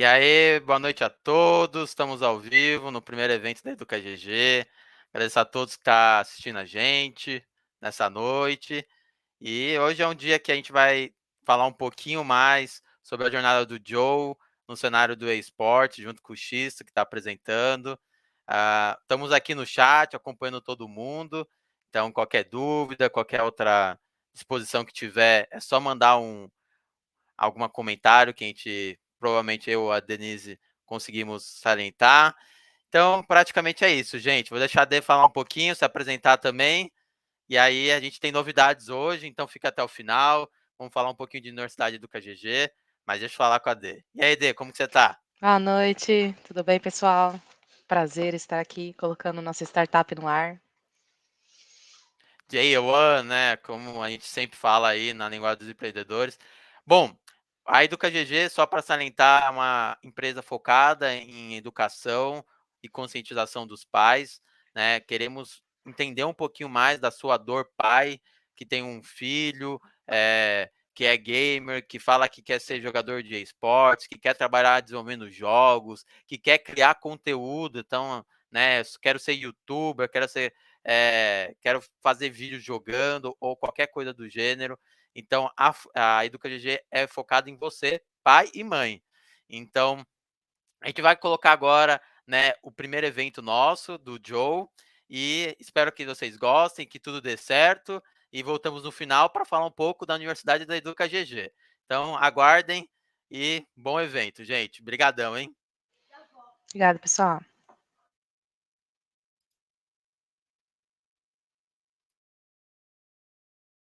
E aí, boa noite a todos. Estamos ao vivo no primeiro evento da Educa GG. Agradeço a todos que estão assistindo a gente nessa noite. E hoje é um dia que a gente vai falar um pouquinho mais sobre a jornada do Joe no cenário do eSport, junto com o Xisto, que está apresentando. Estamos aqui no chat, acompanhando todo mundo. Então, qualquer dúvida, qualquer outra disposição que tiver, é só mandar algum comentário que a gente, provavelmente eu ou a Denise, conseguimos salientar. Então, praticamente é isso, gente. Vou deixar a Dê falar um pouquinho, se apresentar também. E aí, a gente tem novidades hoje, então fica até o final. Vamos falar um pouquinho de Universidade do KGG, mas deixa eu falar com a Dê. E aí, Dê, como que você tá? Boa noite, tudo bem, pessoal? Prazer estar aqui colocando nossa startup no ar. Day One, né? Como a gente sempre fala aí na linguagem dos empreendedores. Bom, a Educa GG, só para salientar, é uma empresa focada em educação e conscientização dos pais, né? Queremos entender um pouquinho mais da sua dor pai, que tem um filho, que é gamer, que fala que quer ser jogador de esportes, que quer trabalhar desenvolvendo jogos, que quer criar conteúdo. Então, né? Quero ser youtuber, quero fazer vídeo jogando ou qualquer coisa do gênero. Então, a Educa GG é focada em você, pai e mãe. Então, a gente vai colocar agora, né, o primeiro evento nosso, do Joe, e espero que vocês gostem, que tudo dê certo, e voltamos no final para falar um pouco da Universidade da Educa GG. Então, aguardem e bom evento, gente. Obrigadão, hein? Obrigada, pessoal.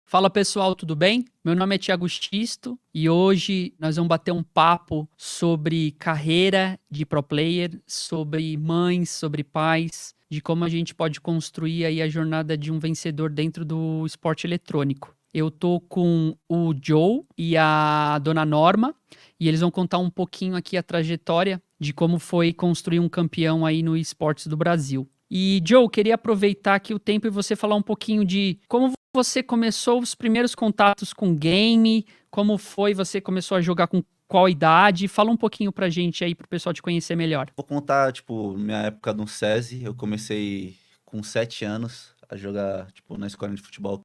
Fala pessoal, tudo bem? Meu nome é Thiago Xisto e hoje nós vamos bater um papo sobre carreira de pro player, sobre mães, sobre pais, de como a gente pode construir aí a jornada de um vencedor dentro do esporte eletrônico. Eu tô com o Joe e a dona Norma e eles vão contar um pouquinho aqui a trajetória de como foi construir um campeão aí no esportes do Brasil. E Joe, queria aproveitar aqui o tempo e você falar um pouquinho de como você começou os primeiros contatos com game, como foi, você começou a jogar com qual idade? Fala um pouquinho pra gente aí, pro pessoal te conhecer melhor. Vou contar, tipo, minha época no SESI. Eu comecei com 7 anos a jogar, tipo, na escola de futebol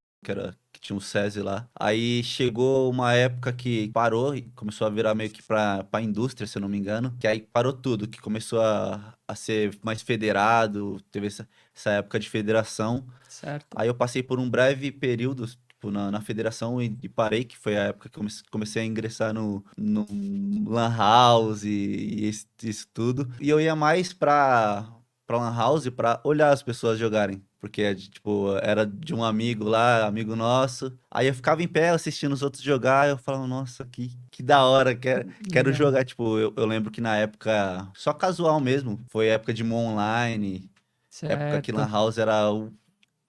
que tinha um SESI lá. Aí chegou uma época que parou e começou a virar meio que pra indústria, se eu não me engano. Que aí parou tudo, que começou a ser mais federado, teve essa época de federação. Certo. Aí eu passei por um breve período, tipo, na federação e parei, que foi a época que eu comecei a ingressar no Lan House e isso tudo. E eu ia mais pra Lan House pra olhar as pessoas jogarem. Porque, tipo, era de um amigo lá, amigo nosso. Aí eu ficava em pé assistindo os outros jogar. Eu falava, nossa, que da hora, quero Legal. jogar. Tipo, eu lembro que na época, só casual mesmo, foi época de Mu Online, época que Lan Certo. House era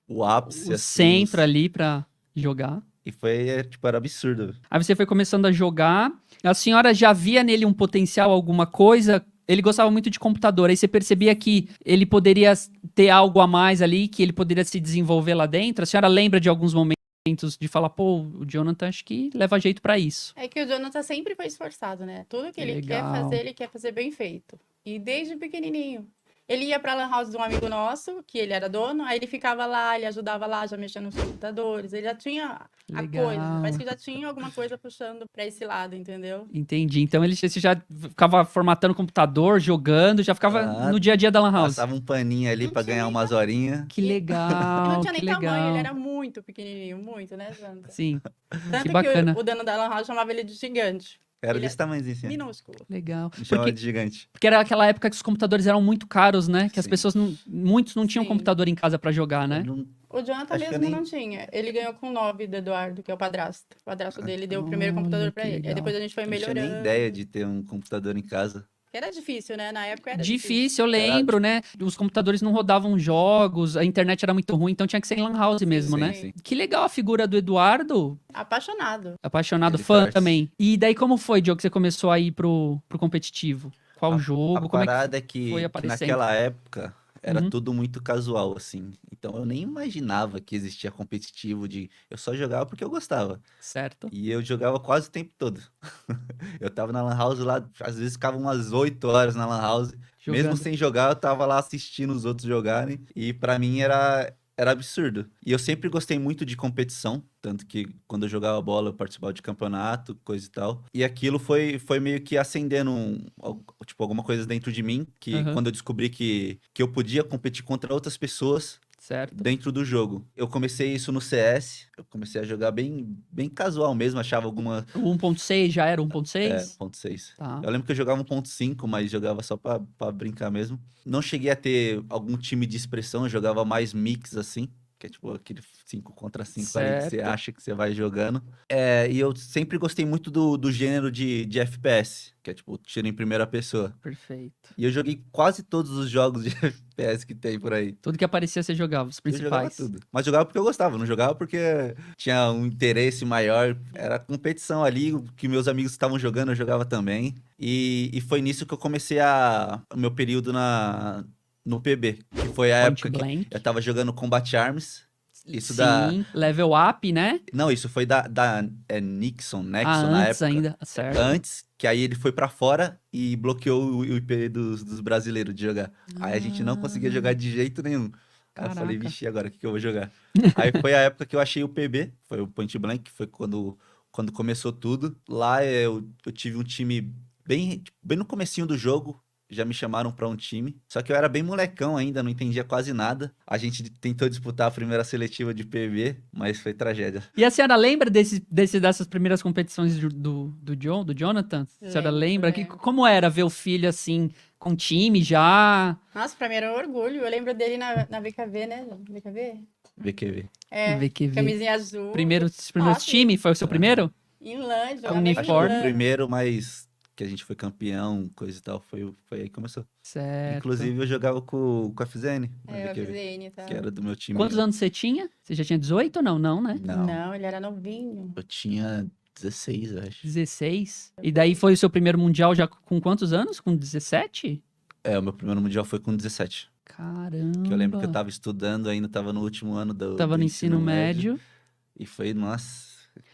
o ápice, O assim, centro ali pra jogar. e foi, tipo, era absurdo. Aí você foi começando a jogar. A senhora já via nele um potencial, alguma coisa? Ele gostava muito de computador. Aí você percebia que ele poderia ter algo a mais ali, que ele poderia se desenvolver lá dentro. A senhora lembra de alguns momentos de falar, pô, o Jonathan acho que leva jeito pra isso. É que o Jonathan sempre foi esforçado, né? Tudo que ele Legal. ele quer fazer bem feito. E desde pequenininho. Ele ia pra lan house de um amigo nosso, que ele era dono, aí ele ficava lá, ele ajudava lá, já mexendo nos computadores. Ele já tinha a coisa, Legal. parece que já tinha alguma coisa puxando pra esse lado, entendeu? Entendi. Então você já ficava formatando o computador, jogando, já ficava Ah, no dia a dia da Lan House. passava um paninho ali Não pra tinha ganhar nem umas horinhas. Que E não legal, tinha que nem tamanho, ele legal. era muito pequenininho, muito, né, Jonathan? Sim, que Tanto que bacana. o dono da lan house chamava ele de gigante. Era Ele desse tamanhozinho, assim. minúsculo. Legal. Me chamava Porque, de gigante. porque era aquela época que os computadores eram muito caros, né? Que as Sim. pessoas muitos não tinham Sim. computador em casa pra jogar, Eu né? não, O Jonathan Acho que eu mesmo nem- não tinha. Ele ganhou com 9 do Eduardo, que é o padrasto. O padrasto dele deu o primeiro Olha, computador pra que ele. Aí legal. depois a gente foi eu não tinha nem melhorando. ideia de ter um computador em casa. Era difícil, né? Na época era Difícil, eu Era, lembro, né? Os computadores não rodavam jogos, a internet era muito ruim, então tinha que ser em lan house mesmo, sim, né? sim. Que legal a figura do Eduardo, Apaixonado. apaixonado, Ele fã torce. também. E daí como foi, Diogo, que você começou a ir pro competitivo? Qual A jogo? Como é que parada é foi que aparecendo? naquela época Era Uhum. tudo muito casual, assim. Então eu nem imaginava que existia competitivo de. Eu só jogava porque eu gostava. Certo. E eu jogava quase o tempo todo. Eu tava na Lan House lá, às vezes ficava umas 8 horas na Lan House. Mesmo Jogando. sem jogar, eu tava lá assistindo os outros jogarem. E pra mim era absurdo. E eu sempre gostei muito de competição. Tanto que quando eu jogava bola, eu participava de campeonato, coisa e tal. E aquilo foi meio que acendendo tipo, alguma coisa dentro de mim. Que Aham. quando eu descobri que eu podia competir contra outras pessoas Certo. dentro do jogo. Eu comecei isso no CS. Eu comecei a jogar bem casual mesmo. Achava alguma. O 1.6 já era 1.6? 1.6. Tá. Eu lembro que eu jogava 1.5, mas jogava só pra brincar mesmo. Não cheguei a ter algum time de expressão, eu jogava mais mix assim, que é tipo aquele 5 contra 5 ali que você Certo. acha que você vai jogando. E eu sempre gostei muito do gênero de FPS, que é tipo tiro em primeira pessoa. Perfeito. E eu joguei quase todos os jogos de FPS que tem por aí. Tudo que aparecia você jogava, os Eu jogava principais. tudo. Mas jogava porque eu gostava, não jogava porque tinha um interesse maior. Era competição ali, o que meus amigos estavam jogando, eu jogava também. E foi nisso que eu comecei o meu período no PB, que foi a Point época que Blank. eu tava jogando Combat Arms. Isso Sim, level up, né? Não, isso foi da Nixon na Antes época. ainda, certo. Antes, que aí ele foi pra fora e bloqueou o IP dos brasileiros de jogar. Aí a gente não conseguia jogar de jeito nenhum. Aí eu falei, Caraca. vixe, e agora o que eu vou jogar? Aí foi a época que eu achei o PB, foi o Point Blank, que foi quando começou tudo. Lá eu tive um time bem no comecinho do jogo, já me chamaram pra um time. Só que eu era bem molecão ainda, não entendia quase nada. A gente tentou disputar a primeira seletiva de PB, mas foi tragédia. E a senhora lembra dessas primeiras competições do Jonathan? A senhora lembra? Lembro. Como era ver o filho assim, com time já? Nossa, pra mim era um orgulho. Eu lembro dele na VKV, né? VKV? VQV. VQV. Camisinha azul. Primeiros Nossa, time? Foi o seu primeiro? Em LAN, jogava Uniforme. Acho que foi o em LAN. primeiro, mas que a gente foi campeão, coisa e tal, foi aí que começou. Certo. Inclusive, eu jogava com a FZN, na É, o VQV, FZN, tá? que era do meu time. Quantos anos você tinha? Você já tinha 18 ou não? Não, né? Não, Não, ele era novinho. eu tinha 16, eu acho. 16. E daí foi o seu primeiro mundial já com quantos anos? Com 17? O meu primeiro mundial foi com 17. Caramba. Que eu lembro que eu tava estudando ainda, tava no último ano Tava do no ensino médio. E foi, nossa,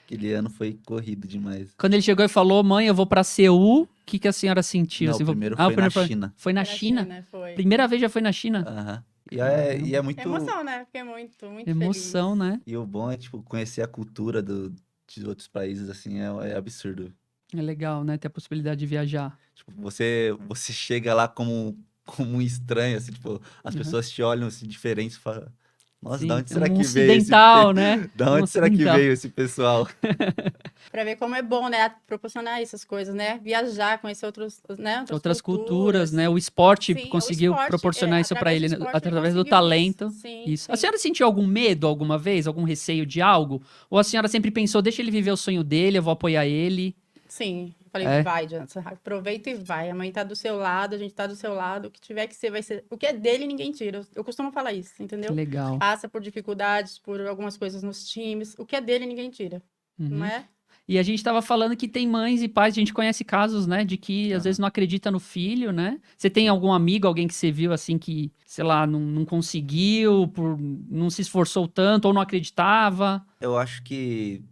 aquele ano foi corrido demais. Quando ele chegou e falou, mãe, eu vou pra Seul, o que a senhora sentiu? Não, Assim, o primeiro o foi na primeiro China. Foi na Era China? Foi. Primeira vez já foi na China? Aham. E Caramba. é muito... Emoção, né? Fiquei muito Emoção, feliz. né? E o bom é, tipo, conhecer a cultura de outros países, assim, é absurdo. É legal, né? Ter a possibilidade de viajar. Tipo, você chega lá como um estranho, assim, tipo, as Uhum. pessoas te olham assim diferentes e falam, nossa, Sim, da onde será um que veio ocidental, né? Da Um onde será que ocidental. veio esse pessoal? Pra ver como é bom, né? Proporcionar essas coisas, né? Viajar, conhecer Outras culturas, né? O esporte Sim, o conseguiu esporte, proporcionar isso pra através ele, do esporte ele através do conseguiu talento. isso. Sim, Isso. A sim. senhora sentiu algum medo alguma vez? Algum receio de algo? Ou a senhora sempre pensou, deixa ele viver o sonho dele, eu vou apoiar ele? Sim. Falei, É? vai, Jonathan, aproveita e vai. A mãe tá do seu lado, a gente tá do seu lado. O que tiver que ser, vai ser. O que é dele, ninguém tira. Eu costumo falar isso, Que entendeu? legal. Passa por dificuldades, por algumas coisas nos times. O que é dele, ninguém tira. Uhum. Não é? E a gente tava falando que tem mães e pais, a gente conhece casos, né, de que às Aham. vezes não acredita no filho, né? Você tem algum amigo, alguém que você viu assim que, sei lá, não conseguiu, não se esforçou tanto ou não acreditava? Eu acho que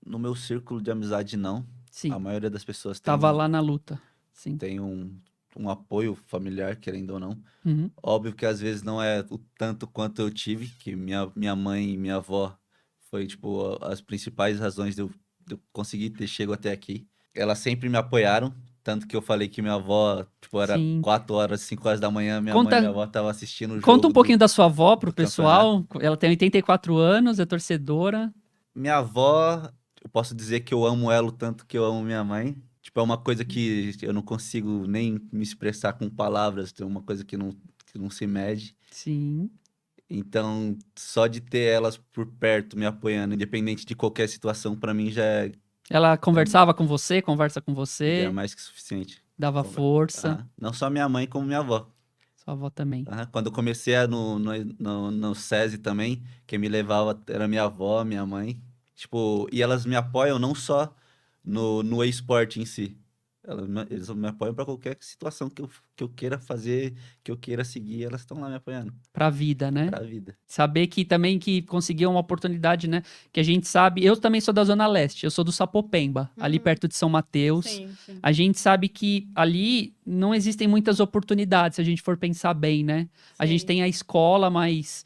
no meu círculo de amizade, não. Sim, A maioria das pessoas tava lá na luta. Sim. tem um apoio familiar, querendo ou não. Uhum. Óbvio que às vezes não é o tanto quanto eu tive, que minha mãe e minha avó foi, tipo, as principais razões de eu conseguir ter chego até aqui. Elas sempre me apoiaram, tanto que eu falei que minha avó, tipo, era Sim. 4 horas, 5 horas da manhã, minha Conta- mãe e minha avó estavam assistindo o jogo. Conta um pouquinho da sua avó pro do pessoal. Ela tem 84 anos, é torcedora. Minha avó, eu posso dizer que eu amo ela o tanto que eu amo minha mãe. Tipo, é uma coisa que eu não consigo nem me expressar com palavras, é uma coisa que não se mede. Sim. Então, só de ter elas por perto me apoiando, independente de qualquer situação, pra mim Ela conversava com você, conversa com já é você, mais que suficiente. dava Conver- força. Ah, não só minha mãe, como minha avó. Sua avó também. Quando eu comecei no SESI também, quem me levava era minha avó, minha mãe. Tipo, e elas me apoiam não só no esporte em si, Eles me apoiam pra qualquer situação que eu queira fazer, que eu queira seguir, elas estão lá me apoiando Pra vida, né? pra vida. Saber que também que conseguiu uma oportunidade, né? Que a gente sabe. Eu também sou da Zona Leste, eu sou do Sapopemba, ali perto de São Mateus. Sim, sim. A gente sabe que ali não existem muitas oportunidades, se a gente for pensar bem, né? A gente Sim. tem a escola, mas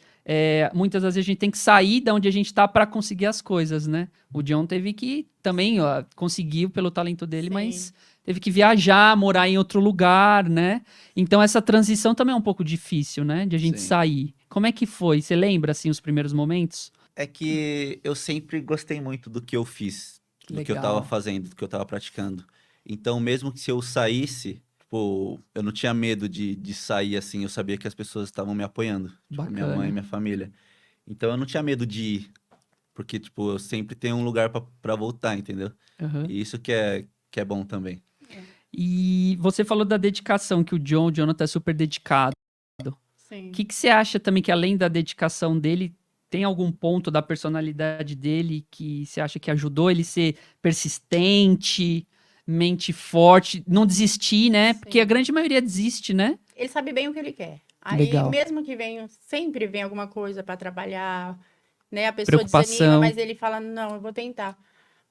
muitas das vezes a gente tem que sair da onde a gente tá para conseguir as coisas, né? O John teve que também, ó, conseguiu pelo talento dele, Sim. mas teve que viajar, morar em outro lugar, né? Então essa transição também é um pouco difícil, né? De a gente Sim. sair. Como é que foi? Você lembra, assim, os primeiros momentos? É que eu sempre gostei muito do que eu fiz, do que eu tava Legal. fazendo, do que eu tava praticando. Então, mesmo que se eu saísse, tipo, eu não tinha medo de sair assim, eu sabia que as pessoas estavam me apoiando. Tipo, minha mãe, Bacana. minha família. Então, eu não tinha medo de ir, porque, tipo, eu sempre tenho um lugar pra voltar, entendeu? Aham. E isso que é bom também. E você falou da dedicação, que o Jonathan é super dedicado. Sim. O que você acha também que além da dedicação dele, tem algum ponto da personalidade dele que você acha que ajudou ele ser persistente, mente forte, não desistir, né? Porque a Sim. grande maioria desiste, né? Ele sabe bem o que ele quer. Aí, Legal. mesmo que venha, sempre vem alguma coisa para trabalhar, né? A pessoa Preocupação. desanima, mas ele fala, não, eu vou tentar.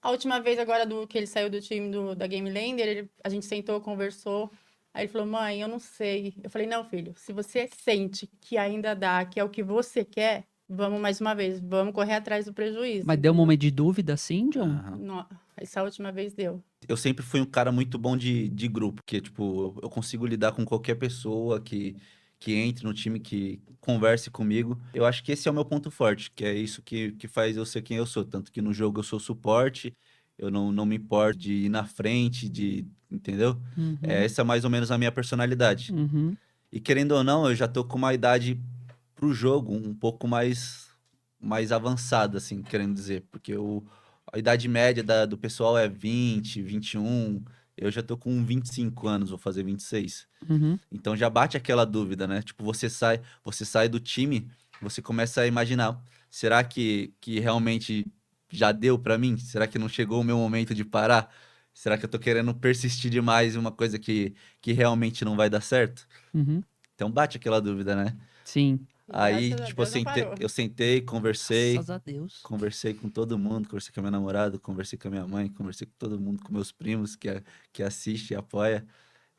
A última vez agora que ele saiu do time da Game Lander, a gente sentou, conversou. Aí ele falou, mãe, eu não sei. Eu falei, não, filho, se você sente que ainda dá, que é o que você quer, vamos mais uma vez, vamos correr atrás do prejuízo. Mas deu um entendeu? momento de dúvida, assim, John? Aham. Essa última vez deu. Eu sempre fui um cara muito bom de grupo, que, tipo, eu consigo lidar com qualquer pessoa que entre no time, que converse comigo. Eu acho que esse é o meu ponto forte, que é isso que faz eu ser quem eu sou. Tanto que no jogo eu sou suporte, eu não me importo de ir na frente, entendeu? Uhum. Essa é mais ou menos a minha personalidade. Uhum. E querendo ou não, eu já tô com uma idade pro jogo um pouco mais avançada, assim, querendo dizer. Porque a idade média do pessoal é 20, 21. Eu já tô com 25 anos, vou fazer 26. Uhum. Então já bate aquela dúvida, né? Tipo, você sai do time, você começa a imaginar, será que realmente já deu pra mim? Será que não chegou o meu momento de parar? Será que eu tô querendo persistir demais em uma coisa que realmente não vai dar certo? Uhum. Então bate aquela dúvida, né? Sim. E Aí, graças a tipo, eu Deus não sentei, parou. eu sentei, conversei, Graças a Deus. conversei com todo mundo, conversei com a minha namorada, conversei com a minha mãe, conversei com todo mundo, com meus primos que assiste e apoia.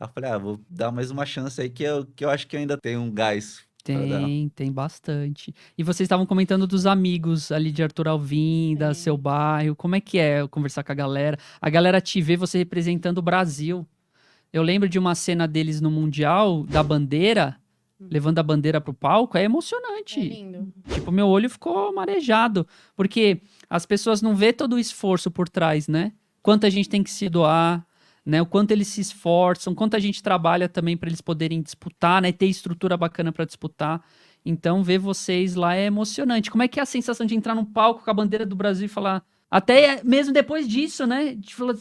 Aí eu falei, vou dar mais uma chance aí que eu acho que ainda tem um gás pra dar. Tem bastante. E vocês estavam comentando dos amigos ali de Arthur Alvim, da Sim. seu bairro. Como é que é conversar com a galera? A galera te vê você representando o Brasil. Eu lembro de uma cena deles no Mundial, da bandeira, levando a bandeira pro palco. É É emocionante. lindo. Tipo, meu olho ficou marejado. Porque as pessoas não vê todo o esforço por trás, né? Quanta gente tem que se doar, né? O quanto eles se esforçam, quanto a gente trabalha também para eles poderem disputar, né? Ter estrutura bacana para disputar. Então, ver vocês lá é emocionante. Como é que é a sensação de entrar num palco com a bandeira do Brasil e falar... Até mesmo depois disso, né? De falar,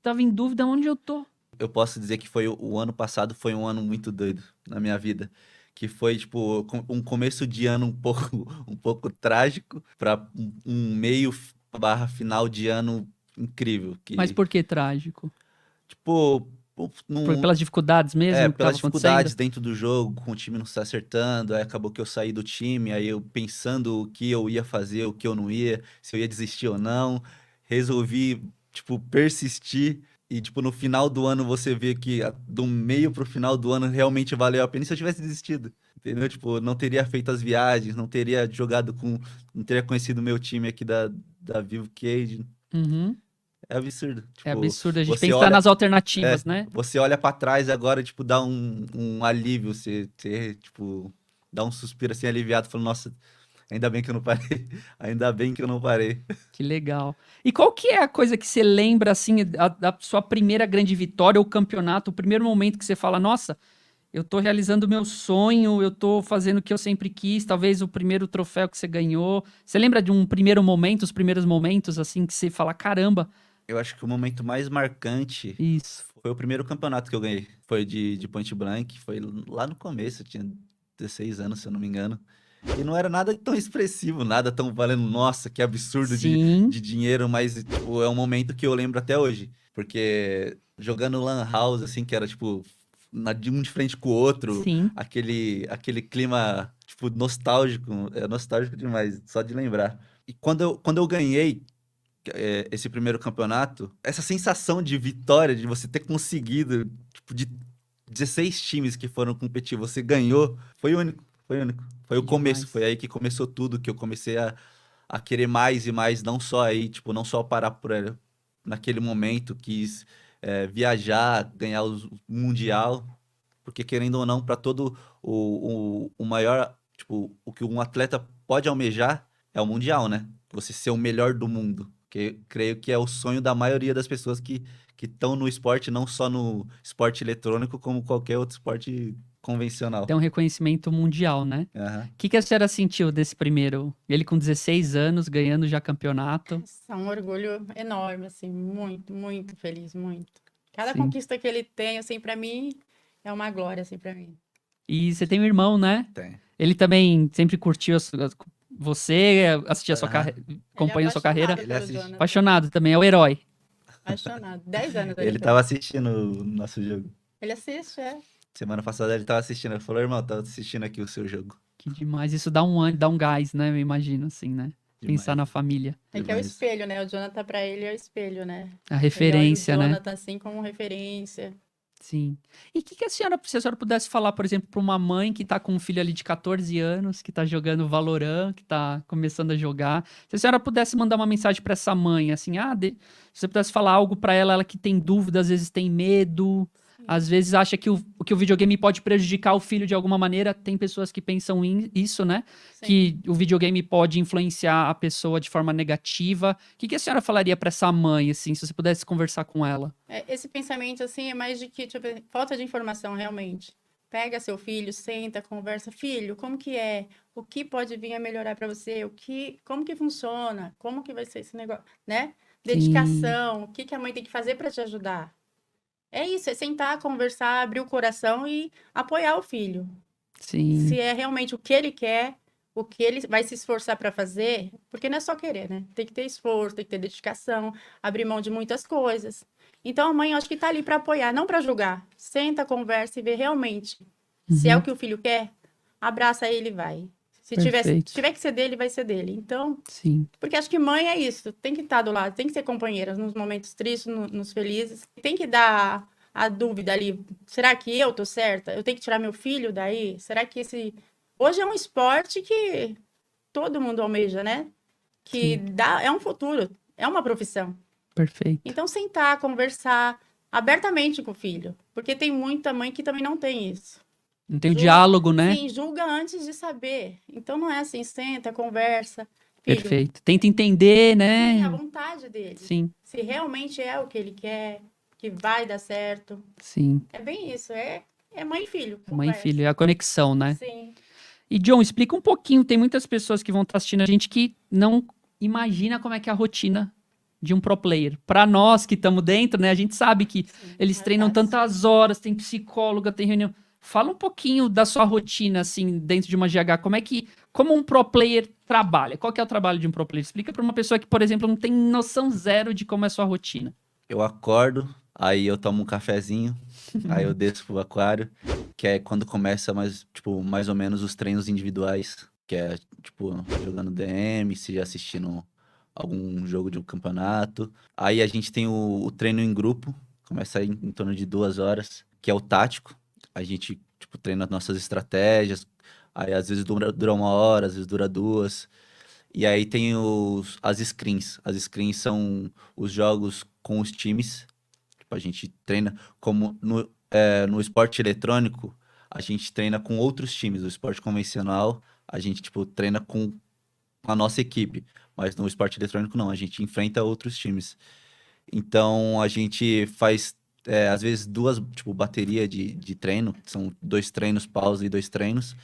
tava em dúvida onde eu tô. Eu posso dizer que foi o ano passado foi um ano muito doido na minha vida. Que foi, tipo, um começo de ano um pouco trágico para um meio barra final de ano incrível. Mas por que trágico? Tipo, Pelas dificuldades mesmo que pelas estavam acontecendo? dificuldades dentro do jogo, com o time não se acertando, aí acabou que eu saí do time, aí eu pensando o que eu ia fazer, o que eu não ia, se eu ia desistir ou não, resolvi, tipo, persistir, e, tipo, no final do ano você vê que do meio pro final do ano realmente valeu a pena, e se eu tivesse desistido, entendeu? Tipo, não teria feito as viagens, não teria conhecido o meu time aqui da Vivo Cage, Uhum. é absurdo. É Tipo, absurdo a gente você pensar olha, nas alternativas, né? você olha pra trás agora, tipo, dá um alívio, você, tipo, dá um suspiro assim aliviado, falando, nossa, ainda bem que eu não parei, ainda bem que eu não parei. Que legal. E qual que é a coisa que você lembra, assim, da sua primeira grande vitória ou campeonato, o primeiro momento que você fala, nossa, eu tô realizando o meu sonho, eu tô fazendo o que eu sempre quis, talvez o primeiro troféu que você ganhou. Você lembra de um primeiro momento, os primeiros momentos, assim, que você fala, caramba, Eu acho que o momento mais marcante isso. foi o primeiro campeonato que eu ganhei, foi de Point Blank, foi lá no começo, eu tinha 16 anos, se eu não me engano. E não era nada tão expressivo, nada tão valendo, nossa, que absurdo Sim, de dinheiro, mas, tipo, é um momento que eu lembro até hoje. Porque jogando Lan House, assim, que era, tipo, de um de frente com o outro, sim. aquele clima, tipo, nostálgico, é nostálgico demais, só de lembrar. E quando eu ganhei esse primeiro campeonato, essa sensação de vitória, de você ter conseguido, tipo, de 16 times que foram competir, você ganhou, foi único, foi único. Foi o Que começo, demais. foi aí que começou tudo, que eu comecei a querer mais e mais, não só aí, tipo, não só parar naquele momento, quis viajar, ganhar o Mundial, porque querendo ou não, para todo o maior, tipo, o que um atleta pode almejar é o Mundial, né? Você ser o melhor do mundo. Que creio que é o sonho da maioria das pessoas que estão no esporte, não só no esporte eletrônico, como qualquer outro esporte convencional. Tem um reconhecimento mundial, né? Aham. O que que a senhora sentiu desse primeiro? Ele com 16 anos, ganhando já campeonato. Nossa, um orgulho enorme, assim, muito, muito feliz, muito. Cada Sim. conquista que ele tem, assim, pra mim, é uma glória, assim, pra mim. E você tem um irmão, né? Tem. Ele também sempre curtiu você, assistia a sua Aham. carreira, Ele é acompanha a sua carreira. apaixonado Ele pelo assiste. Jonathan, Apaixonado também, é o herói. apaixonado. 10 anos ele Ele tem. tava assistindo o nosso jogo. Ele assiste, é. Semana passada ele tava assistindo. Ele falou, irmão, tava assistindo aqui o seu jogo. Que demais. Isso dá um ânimo, dá um gás, né? Eu imagino, assim, né? Pensar Demais. na família. É que é o Demais. espelho, né? O Jonathan, pra ele, é o espelho, né? A Ele referência, olha o né? Jonathan, assim, como referência. Sim. E o que, que se a senhora pudesse falar, por exemplo, para uma mãe que tá com um filho ali de 14 anos, que tá jogando Valorant, que tá começando a jogar. Se a senhora pudesse mandar uma mensagem para essa mãe, assim, se você pudesse falar algo para ela, ela que tem dúvida, às vezes tem medo, às vezes acha que o videogame pode prejudicar o filho de alguma maneira. Tem pessoas que pensam isso, né? Sim. Que o videogame pode influenciar a pessoa de forma negativa. O que, que a senhora falaria para essa mãe, assim, se você pudesse conversar com ela? Esse pensamento, assim, é mais de que, tipo, falta de informação, realmente. Pega seu filho, senta, conversa. Filho, como que é? O que pode vir a melhorar para você? Como que funciona? Como que vai ser esse negócio, né? Dedicação. O que que a mãe tem que fazer para te ajudar? É isso, é sentar, conversar, abrir o coração e apoiar o filho. Sim, Se é realmente o que ele quer, o que ele vai se esforçar para fazer, porque não é só querer, né? Tem que ter esforço, tem que ter dedicação, abrir mão de muitas coisas. Então a mãe, eu acho que tá ali para apoiar, não para julgar. Senta, conversa e vê realmente se é o que o filho quer, abraça ele e vai. Se Perfeito. tiver que ser dele, vai ser dele. Então, sim. porque acho que mãe é isso, tem que estar do lado, tem que ser companheira nos momentos tristes, nos felizes. Tem que dar a dúvida ali, será que eu tô certa? Eu tenho que tirar meu filho daí? Será que esse... Hoje é um esporte que todo mundo almeja, né? Que é um futuro, é uma profissão. Perfeito. Então, sentar, conversar abertamente com o filho. Porque tem muita mãe que também não tem isso. Não tem o diálogo, né? Sim, julga antes de saber. Então, não é assim, senta, conversa. Filho, Perfeito. Tenta entender, sim, a né? vontade dele. Sim, Se realmente é o que ele quer, que vai dar certo. sim. É bem isso, é mãe e filho. Mãe e conversa. filho, é a conexão, né? Sim. E John, explica um pouquinho. Tem muitas pessoas que vão estar assistindo a gente que não imagina como é que é a rotina de um pro player. Para nós que estamos dentro, né? A gente sabe que Sim, eles não é treinam fácil. tantas horas, tem psicóloga, tem reunião. Fala um pouquinho da sua rotina, assim, dentro de uma GH. Como um pro player trabalha? Qual que é o trabalho de um pro player? Explica para uma pessoa que, por exemplo, não tem noção zero de como é a sua rotina. Eu acordo, aí eu tomo um cafezinho, aí eu desço pro aquário, que é quando começa mais ou menos os treinos individuais, que é, tipo, jogando DM, se assistindo algum jogo de um campeonato. Aí a gente tem o treino em grupo, começa aí em torno de 2 horas, que é o tático. A gente, tipo, treina as nossas estratégias, aí às vezes dura 1 hora, às vezes dura 2. E aí tem as screens. As screens são os jogos com os times. Tipo, a gente treina como no esporte eletrônico, a gente treina com outros times. No esporte convencional, a gente, tipo, treina com a nossa equipe. Mas no esporte eletrônico, não. A gente enfrenta outros times. Então, a gente faz, às vezes, tipo, bateria de treino. São 2 treinos, pausa e 2 treinos.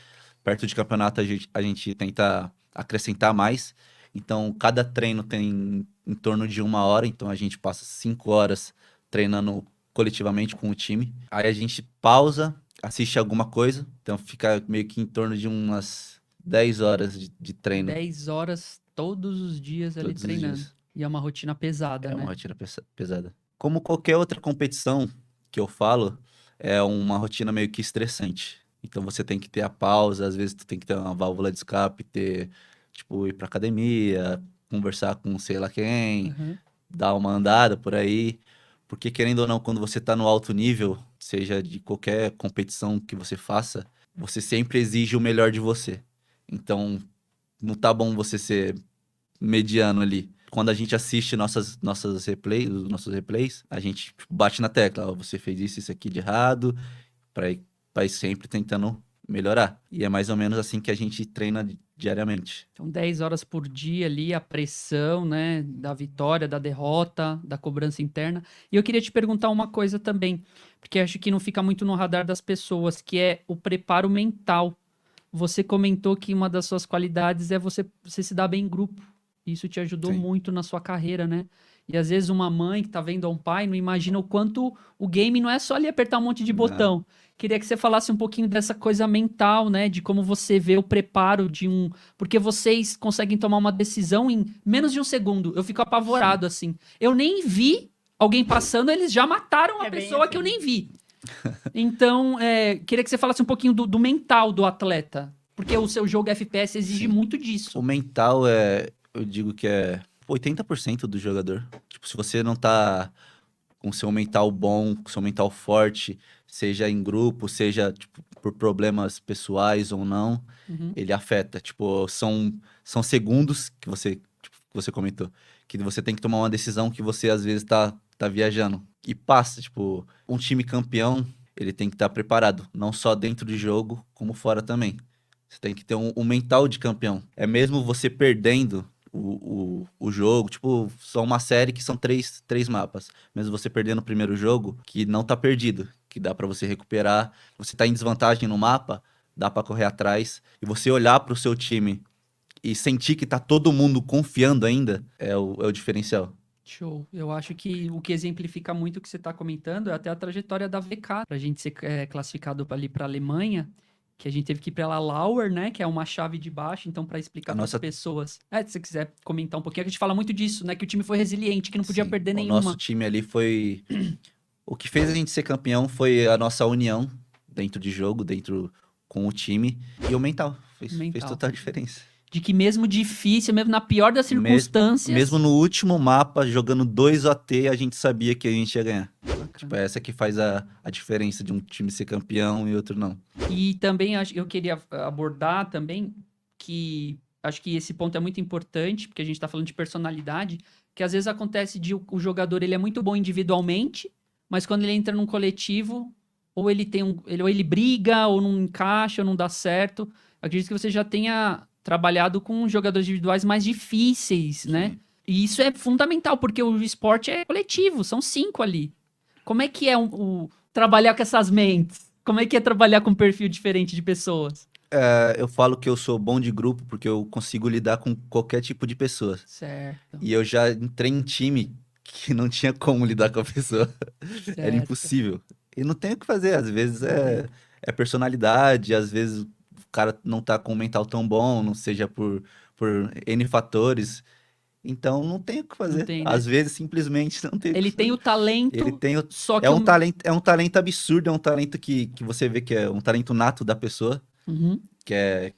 Perto de campeonato, a gente tenta acrescentar mais. Então, cada treino tem em torno de 1 hora. Então, a gente passa 5 horas treinando coletivamente com o time. Aí a gente pausa, assiste alguma coisa. Então, fica meio que em torno de umas 10 horas de treino 10 horas todos os dias ali todos os treinando. dias. E é uma rotina pesada, É né? uma rotina pesada. Como qualquer outra competição que eu falo, é uma rotina meio que estressante. Então você tem que ter a pausa, às vezes tu tem que ter uma válvula de escape, ter, tipo, ir pra academia, conversar com sei lá quem, Uhum. dar uma andada por aí. Porque querendo ou não, quando você tá no alto nível, seja de qualquer competição que você faça, você sempre exige o melhor de você. Então, não tá bom você ser mediano ali. Quando a gente assiste nossas replays, os nossos replays, a gente tipo, bate na tecla, ó, você fez isso aqui de errado, pra ir sempre tentando melhorar. E é mais ou menos assim que a gente treina diariamente. Então, 10 horas por dia ali, a pressão, né, da vitória, da derrota, da cobrança interna. E eu queria te perguntar uma coisa também, porque acho que não fica muito no radar das pessoas, que é o preparo mental. Você comentou que uma das suas qualidades é você se dar bem em grupo. Isso te ajudou Sim. muito na sua carreira, né? E às vezes uma mãe que tá vendo um pai não imagina o quanto o game não é só ali apertar um monte de Não. botão. Queria que você falasse um pouquinho dessa coisa mental, né? De como você vê o preparo de um. Porque vocês conseguem tomar uma decisão em menos de um segundo. Eu fico apavorado, assim. Eu nem vi alguém passando, eles já mataram a É bem pessoa que eu assim. nem vi. Então, queria que você falasse um pouquinho do mental do atleta. Porque o seu jogo FPS exige Sim. muito O disso. mental eu digo que é 80% do jogador. Tipo, se você não tá com seu mental bom, com seu mental forte, seja em grupo, seja tipo, por problemas pessoais ou não, Uhum. ele afeta. Tipo, são segundos que você comentou, que você tem que tomar uma decisão que você às vezes tá viajando. E passa, tipo, um time campeão, ele tem que estar preparado, não só dentro de jogo, como fora também. Você tem que ter um mental de campeão. É mesmo você perdendo o jogo, tipo, só uma série que são três mapas. Mesmo você perdendo o primeiro jogo, que não tá perdido, que dá pra você recuperar. Você tá em desvantagem no mapa, dá pra correr atrás. E você olhar pro seu time e sentir que tá todo mundo confiando ainda, é o diferencial. Show. Eu acho que o que exemplifica muito o que você está comentando é até a trajetória da VK, para a gente ser classificado ali para a Alemanha, que a gente teve que ir pela Lauer, né, que é uma chave de baixo, então para explicar A para as nossa- pessoas. Se você quiser comentar um pouquinho, a gente fala muito disso, né, que o time foi resiliente, que não podia Sim, perder o nosso nenhuma. time ali foi. O que fez a gente ser campeão foi a nossa união dentro de jogo, dentro com o time e o mental. Fez Mental. total diferença. De que mesmo difícil, mesmo na pior das circunstâncias. Mesmo no último mapa, jogando 2 OT, a gente sabia que a gente ia ganhar. Bacana. Tipo, é essa que faz a diferença de um time ser campeão e outro não. E também eu queria abordar também que acho que esse ponto é muito importante, porque a gente está falando de personalidade, que às vezes acontece de o jogador ele é muito bom individualmente, mas quando ele entra num coletivo, ou ele tem ou ele briga, ou não encaixa, ou não dá certo. Eu acredito que você já tenha trabalhado com jogadores individuais mais difíceis, né? Sim. E isso é fundamental, porque o esporte é coletivo, são 5 ali. Como é que é trabalhar com essas mentes? Como é que é trabalhar com um perfil diferente de pessoas? Eu falo que eu sou bom de grupo porque eu consigo lidar com qualquer tipo de pessoa. Certo, E eu já entrei em time que não tinha como lidar com a pessoa. Era certo. impossível. E não tem o que fazer. Às vezes Não é personalidade, às vezes o cara não tá com um mental tão bom, não seja por N fatores. Então não tem o que Não fazer. tem, né? Às vezes simplesmente não tem o que Ele tem fazer. o Ele talento, tem só que o... é um talento absurdo, é um talento que você vê que é um talento nato da pessoa, Uhum, que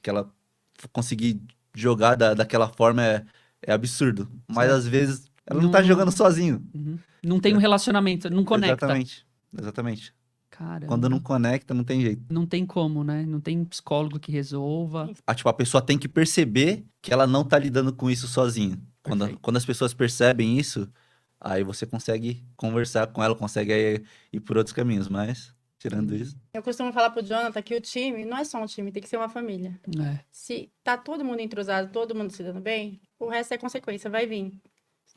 ela conseguir jogar daquela forma é absurdo. Mas certo. às vezes ela não tá Não, jogando sozinho. uhum. Não tem um relacionamento, não conecta. Exatamente. Exatamente. Quando não Caramba. conecta, não tem jeito. Não tem como, né? Não tem psicólogo que resolva. Tipo, a pessoa tem que perceber que ela não tá lidando com isso sozinha. Perfeito. Quando as pessoas percebem isso, aí você consegue conversar com ela, consegue ir por outros caminhos. Mas, tirando Entendi. isso, Eu costumo falar pro Jonathan que o time não é só um time, tem que ser uma família. É. Se tá todo mundo entrosado, todo mundo se dando bem, o resto é consequência, vai vir.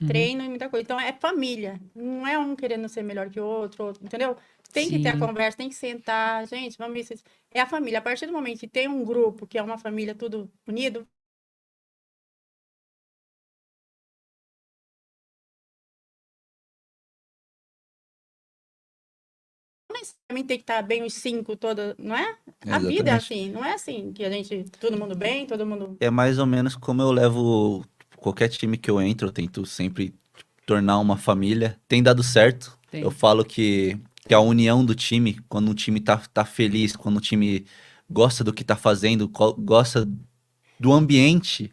Uhum. Treino e muita coisa. Então é família. Não é um querendo ser melhor que o outro, entendeu? Tem que ter a Sim. conversa, tem que sentar. Gente, vamos ver se. É a família. A partir do momento que tem um grupo que é uma família tudo unido, não necessariamente tem que estar bem os 5 toda, não é? A vida é Exatamente. assim, não é assim que a gente, todo mundo bem, todo mundo... É mais ou menos como eu levo qualquer time que eu entro, eu tento sempre tornar uma família. Tem dado certo. Tem. Eu falo que a união do time, quando um time tá feliz, quando o time gosta do que tá fazendo, gosta do ambiente,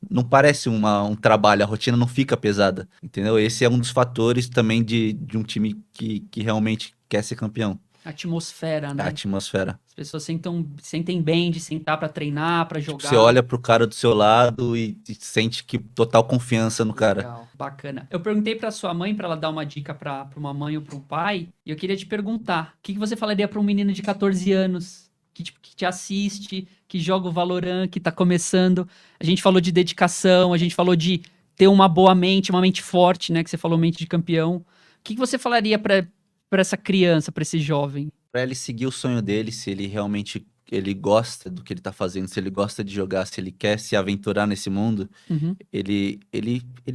não parece um trabalho, a rotina não fica pesada, entendeu? Esse é um dos fatores também de um time que realmente quer ser campeão, Atmosfera, a né? atmosfera. As pessoas sentem bem de sentar pra treinar, pra Tipo, jogar. você olha pro cara do seu lado e sente que total confiança no cara. Legal, bacana. Eu perguntei pra sua mãe pra ela dar uma dica pra uma mãe ou pra um pai, e eu queria te perguntar, o que você falaria pra um menino de 14 anos que, tipo, que te assiste, que joga o Valorant, que tá começando? A gente falou de dedicação, a gente falou de ter uma boa mente, uma mente forte, né, que você falou mente de campeão. O que você falaria pra essa criança, pra esse jovem? Pra ele seguir o sonho dele, se ele realmente ele gosta do que ele tá fazendo, se ele gosta de jogar, se ele quer se aventurar nesse mundo, Uhum. ele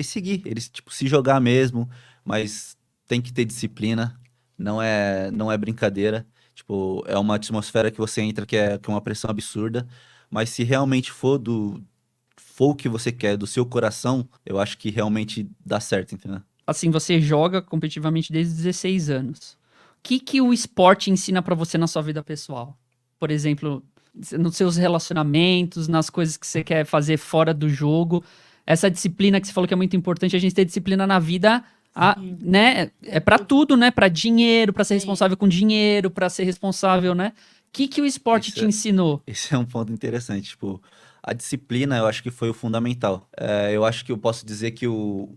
seguir, ele tipo se jogar mesmo, mas tem que ter disciplina, não é brincadeira. Tipo, é uma atmosfera que você entra que é uma pressão absurda, mas se realmente for o que você quer do seu coração, eu acho que realmente dá certo, entendeu? Assim, você joga competitivamente desde os 16 anos. O que o esporte ensina pra você na sua vida pessoal? Por exemplo, nos seus relacionamentos, nas coisas que você quer fazer fora do jogo. Essa disciplina que você falou que é muito importante, a gente ter disciplina na vida, Sim. né? É pra tudo, né? Pra dinheiro, pra ser Sim. responsável com dinheiro, pra ser responsável, né? O que o esporte Isso te ensinou? Esse é um ponto interessante, tipo, a disciplina eu acho que foi o fundamental. Eu acho que eu posso dizer que o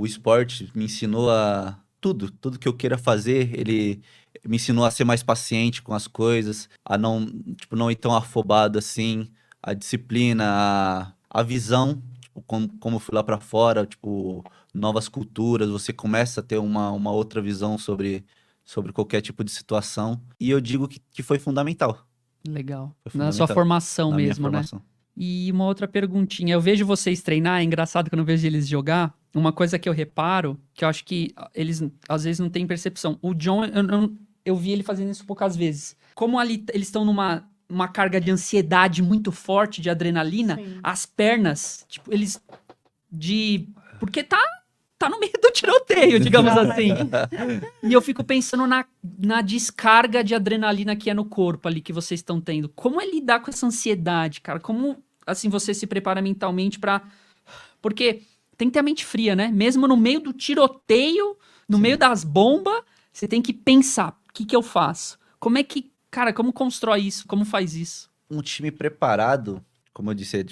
esporte me ensinou a tudo que eu queira fazer, ele me ensinou a ser mais paciente com as coisas, a não, tipo, não ir tão afobado assim, a disciplina, a visão, tipo, como eu fui lá pra fora, tipo, novas culturas, você começa a ter uma outra visão sobre qualquer tipo de situação, e eu digo que foi fundamental, Legal. foi Na sua fundamental formação na minha mesmo, né? formação. E uma outra perguntinha. Eu vejo vocês treinar, é engraçado que eu não vejo eles jogar. Uma coisa que eu reparo, que eu acho que eles às vezes não têm percepção. O John, eu vi ele fazendo isso poucas vezes. Como ali eles estão numa uma carga de ansiedade muito forte, de adrenalina, Sim. as pernas, tipo, eles porque tá no meio do tiroteio, digamos assim. E eu fico pensando na descarga de adrenalina que é no corpo ali que vocês estão tendo. Como é lidar com essa ansiedade, cara? Como, assim, você se prepara mentalmente pra... Porque tem que ter a mente fria, né? Mesmo no meio do tiroteio, no Sim. meio das bombas, você tem que pensar, o que eu faço? Como é que, cara, como constrói isso? Como faz isso? Um time preparado, como eu disse,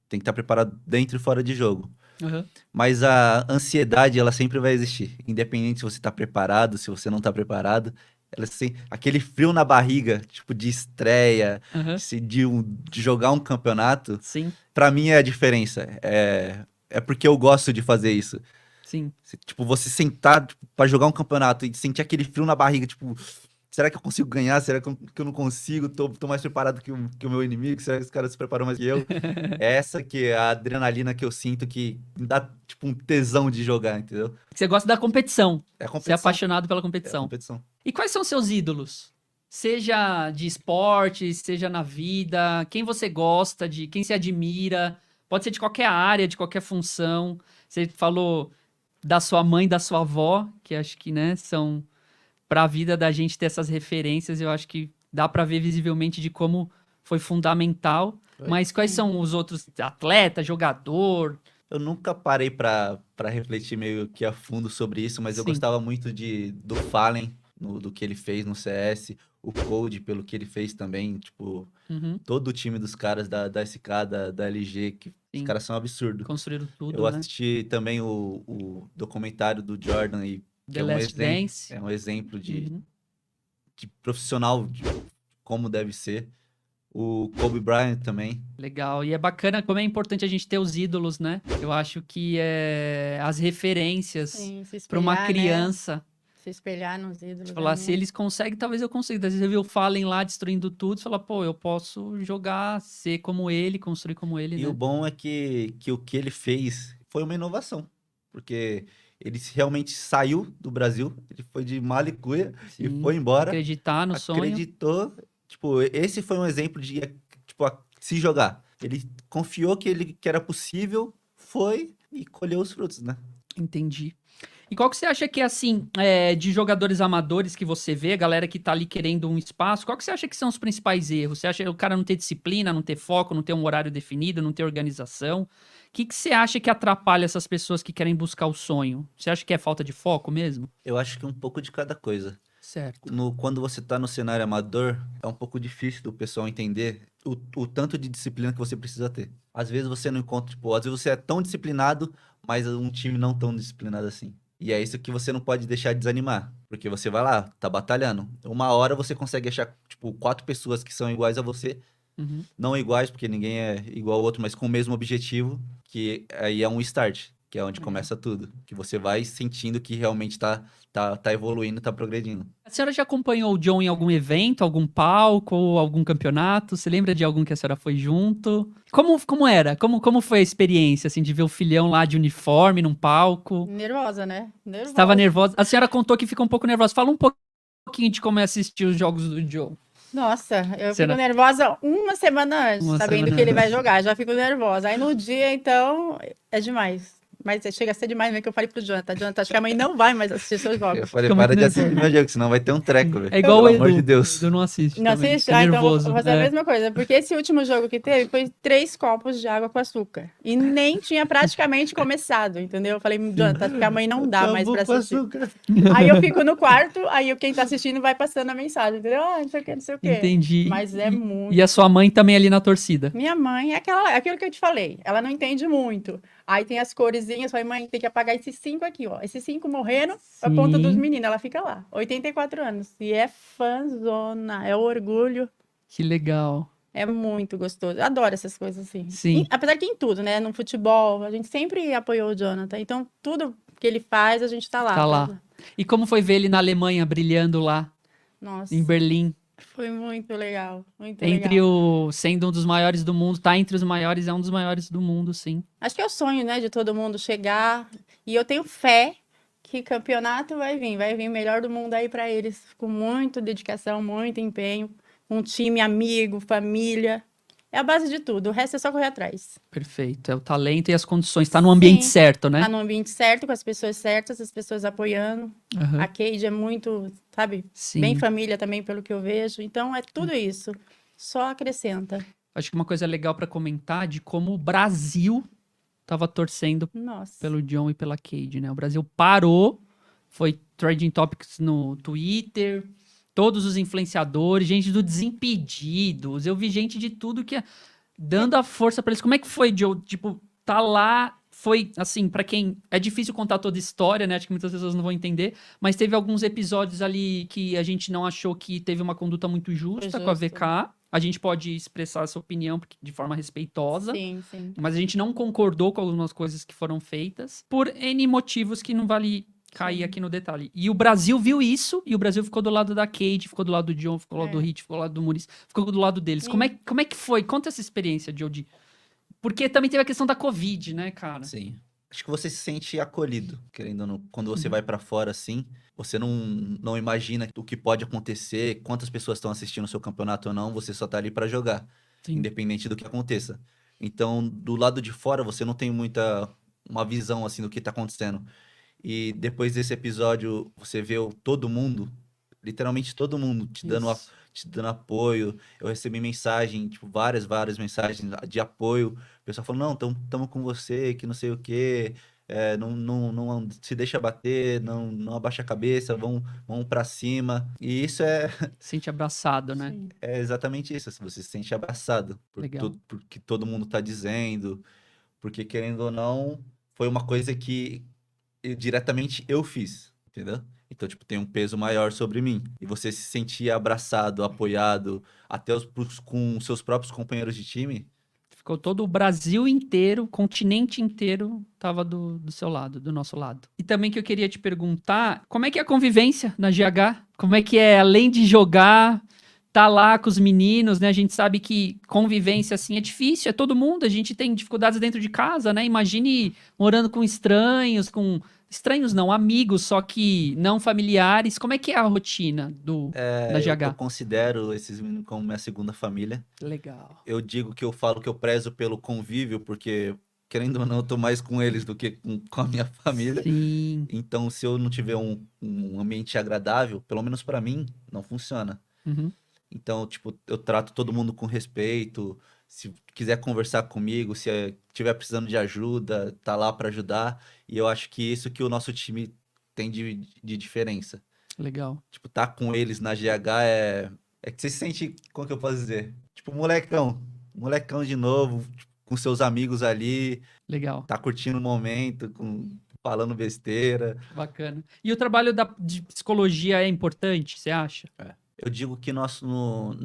tem que estar preparado dentro e fora de jogo. Aham. Mas a ansiedade, ela sempre vai existir. Independente se você tá preparado, se você não tá preparado. Aquele frio na barriga, tipo, de estreia, Aham. de jogar um campeonato, Sim, pra mim é a diferença. É porque eu gosto de fazer isso. sim. Tipo, você sentar tipo, pra jogar um campeonato e sentir aquele frio na barriga, tipo, será que eu consigo ganhar? Será que eu não consigo? Tô mais preparado que o meu inimigo? Será que os caras se preparam mais que eu? Essa que é a adrenalina que eu sinto que me dá, tipo, um tesão de jogar, entendeu? Você gosta da competição. É a Você é competição. apaixonado pela É a competição. competição. E quais são seus ídolos? Seja de esporte, seja na vida, quem você gosta de, quem se admira, pode ser de qualquer área, de qualquer função. Você falou da sua mãe, da sua avó, que acho que, né, são para a vida da gente ter essas referências, eu acho que dá para ver visivelmente de como foi fundamental. Foi. Mas quais Sim. são os outros atleta, jogador? Eu nunca parei pra refletir meio que a fundo sobre isso, mas eu Sim. gostava muito do Fallen, do que ele fez no CS, o Code, pelo que ele fez também, tipo, Uhum, todo o time dos caras da SK, da LG, que os sim. caras são absurdos. Construíram tudo, Eu né? assisti também o documentário do Jordan, que The é um Last exemplo, Dance. é um exemplo Uhum. de profissional, de como deve ser. O Kobe Bryant também. Legal. E é bacana como é importante a gente ter os ídolos, né? Eu acho que é as referências Sim, se para uma espelhar, né? criança. Se espelhar nos ídolos. De falar, é se eles conseguem, talvez eu consiga. Às vezes você viu o Fallen lá destruindo tudo, você fala, pô, eu posso jogar, ser como ele, construir como ele, E né? o bom é que o que ele fez foi uma inovação. Porque Ele realmente saiu do Brasil, ele foi de mala e cuia e Sim. foi embora, Acreditar no sonho. acreditou. Tipo, esse foi um exemplo de, tipo, se jogar. Ele confiou que era possível, foi e colheu os frutos, né? Entendi. E qual que você acha que é, assim, de jogadores amadores que você vê, a galera que tá ali querendo um espaço, qual que você acha que são os principais erros? Você acha que o cara não ter disciplina, não ter foco, não ter um horário definido, não ter organização? O que você acha que atrapalha essas pessoas que querem buscar o sonho? Você acha que é falta de foco mesmo? Eu acho que um pouco de cada coisa. Certo. Quando você tá no cenário amador, é um pouco difícil do pessoal entender o tanto de disciplina que você precisa ter. Às vezes você não encontra, tipo, às vezes você é tão disciplinado, mas um time não tão disciplinado assim. E é isso que você não pode deixar de desanimar. Porque você vai lá, tá batalhando. Uma hora você consegue achar, tipo, 4 pessoas que são iguais a você. Uhum. Não iguais, porque ninguém é igual ao outro, mas com o mesmo objetivo, que aí é um start, que é onde começa tudo. Que você vai sentindo que realmente tá evoluindo, tá progredindo. A senhora já acompanhou o John em algum evento, algum palco, ou algum campeonato? Você lembra de algum que a senhora foi junto? Como era? Como foi a experiência, assim, de ver o filhão lá de uniforme num palco? Nervosa, né? Nervosa. Estava nervosa? A senhora contou que ficou um pouco nervosa. Fala um pouquinho de como é assistir os jogos do John. Nossa, eu Será? fico nervosa uma semana antes, Uma sabendo semana que ele vai antes. jogar. Já fico nervosa. Aí no dia, então, é demais. Mas chega a ser demais mesmo que eu falei pro Jonathan. Jonathan, acho que a mãe não vai mais assistir seus Eu jogos. falei, Fica para muito de assistir nervoso. meu jogo, senão vai ter um treco, velho. É igual Pelo o Edu. amor de Deus. O Edu não assiste Não também. assiste? Fica Ah, então nervoso. vou fazer a É. mesma coisa. Porque esse último jogo que teve foi 3 copos de água com açúcar. E nem tinha praticamente começado, entendeu? Eu falei, Jonathan, acho que a mãe não dá mais pra Acabou com assistir. açúcar. Aí eu fico no quarto, aí quem tá assistindo vai passando a mensagem, entendeu? Ah, não sei o que, não sei o quê. Entendi. Mas é muito. E a sua mãe também ali na torcida? Minha mãe é aquilo que eu te falei. Ela não entende muito. Aí tem as coresinhas, falei, mãe, tem que apagar esses 5 aqui, ó. Esses 5 morrendo, a ponta dos Sim. meninos. Ela fica lá, 84 anos. E é fãzona, é orgulho. Que legal. É muito gostoso. Eu adoro essas coisas assim. Sim. Apesar que em tudo, né? No futebol, a gente sempre apoiou o Jonathan. Então, tudo que ele faz, a gente tá lá. Tá lá. E como foi ver ele na Alemanha brilhando lá, Nossa, em Berlim? foi muito legal. Muito Entre legal. sendo um dos maiores do mundo, tá entre os maiores, é um dos maiores do mundo, sim. Acho que é o sonho, né, de todo mundo chegar. E eu tenho fé que campeonato vai vir melhor do mundo aí pra eles, com muita dedicação, muito empenho, um time amigo, família. É a base de tudo, o resto é só correr atrás. Perfeito. É o talento e as condições. Tá no ambiente Sim. certo, né? Tá no ambiente certo, com as pessoas certas, as pessoas apoiando. Aham. A Cade é muito, sabe, Sim. bem família também, pelo que eu vejo. Então, é tudo isso. Só acrescenta. Acho que uma coisa legal pra comentar de como o Brasil tava torcendo Nossa. pelo John e pela Cade, né? O Brasil parou, foi trending topics no Twitter, todos os influenciadores, gente do Desimpedidos, eu vi gente de tudo que dando a força pra eles. Como é que foi, Joe? Tipo, tá lá, foi assim, pra quem é difícil contar toda a história, né? Acho que muitas pessoas não vão entender, mas teve alguns episódios ali que a gente não achou que teve uma conduta muito justa com a justo. VK. A gente pode expressar essa opinião de forma respeitosa. Sim, sim. Mas a gente não concordou com algumas coisas que foram feitas por N motivos que não vale cair aqui no detalhe. E o Brasil viu isso, e o Brasil ficou do lado da Cade, ficou do lado do John, ficou do lado do Hit, ficou do lado do Muricy, ficou do lado deles. Sim. Como é que foi? Conta essa experiência, Jody. Porque também teve a questão da Covid, né, cara? Sim. Acho que você se sente acolhido, querendo ou não. Quando você vai pra fora assim, você não imagina o que pode acontecer, quantas pessoas estão assistindo o seu campeonato ou não, você só tá ali pra jogar, Sim. independente do que aconteça. Então, do lado de fora, você não tem uma visão assim do que tá acontecendo. E depois desse episódio, você vê todo mundo, literalmente todo mundo, te dando Isso. te dando apoio. Eu recebi mensagem, tipo, várias mensagens de apoio. O pessoal falou, não, tamo com você, que não sei o quê. Não se deixa bater, não abaixa a cabeça, vamos pra cima. E isso Sente abraçado, né? Sim. é exatamente isso. Assim, você se sente abraçado Legal. porque todo mundo tá dizendo. Porque, querendo ou não, foi uma coisa que diretamente eu fiz, entendeu? Então, tipo, tem um peso maior sobre mim. E você se sentir abraçado, apoiado, até com seus próprios companheiros de time. Ficou todo o Brasil inteiro, o continente inteiro, tava do seu lado, do nosso lado. E também que eu queria te perguntar, como é que é a convivência na GH? Como é que é, além de jogar, tá lá com os meninos, né? A gente sabe que convivência, assim, é difícil, é todo mundo. A gente tem dificuldades dentro de casa, né? Imagine morando com estranhos, com estranhos não, amigos, só que não familiares. Como é que é a rotina da Eu GH? considero esses meninos como minha segunda família. Legal. Eu digo que eu falo que eu prezo pelo convívio, porque, querendo ou não, eu tô mais com eles do que com a minha família. Sim. Então, se eu não tiver um ambiente agradável, pelo menos pra mim, não funciona. Uhum. Então, tipo, eu trato todo mundo com respeito. Se quiser conversar comigo, se tiver precisando de ajuda, tá lá pra ajudar. E eu acho que isso que o nosso time tem de diferença. Legal. Tipo, tá com eles na GH é que você se sente, como que eu posso dizer? Tipo, molecão de novo, tipo, com seus amigos ali, Legal. tá curtindo o momento, falando besteira. Bacana. E o trabalho de psicologia é importante, você acha? Eu digo que na